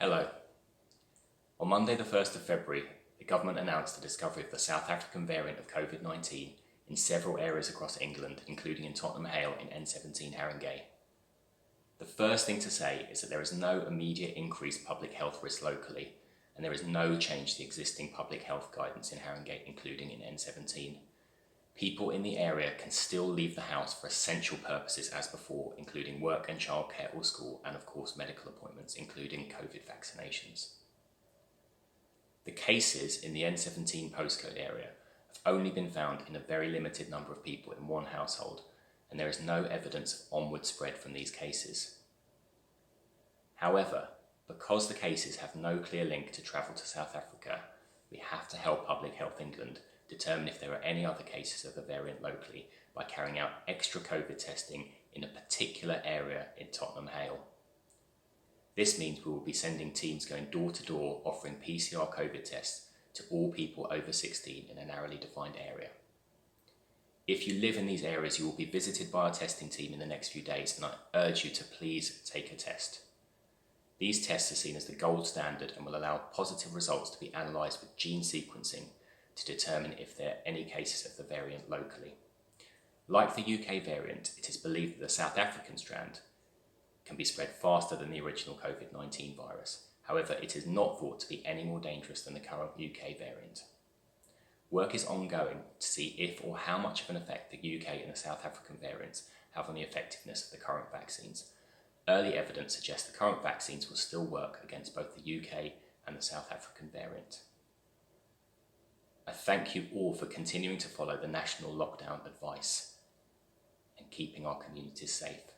Hello. On Monday the 1st of February, the government announced the discovery of the South African variant of COVID-19 in several areas across England, including in Tottenham Hale in N17 Haringey. The first thing to say is that there is no immediate increased public health risk locally, and there is no change to the existing public health guidance in Haringey, including in N17. People in the area can still leave the house for essential purposes as before, including work and childcare or school, and of course medical appointments, including COVID vaccinations. The cases in the N17 postcode area have only been found in a very limited number of people in one household, and there is no evidence of onward spread from these cases. However, because the cases have no clear link to travel to South Africa, we have to help Public Health England determine if there are any other cases of the variant locally by carrying out extra COVID testing in a particular area in Tottenham Hale. This means we will be sending teams going door to door offering PCR COVID tests to all people over 16 in a narrowly defined area. If you live in these areas, you will be visited by our testing team in the next few days, and I urge you to please take a test. These tests are seen as the gold standard and will allow positive results to be analysed with gene sequencing to determine if there are any cases of the variant locally. Like the UK variant, it is believed that the South African strand can be spread faster than the original COVID-19 virus. However, it is not thought to be any more dangerous than the current UK variant. Work is ongoing to see if or how much of an effect the UK and the South African variants have on the effectiveness of the current vaccines. Early evidence suggests the current vaccines will still work against both the UK and the South African variant. I thank you all for continuing to follow the national lockdown advice and keeping our communities safe.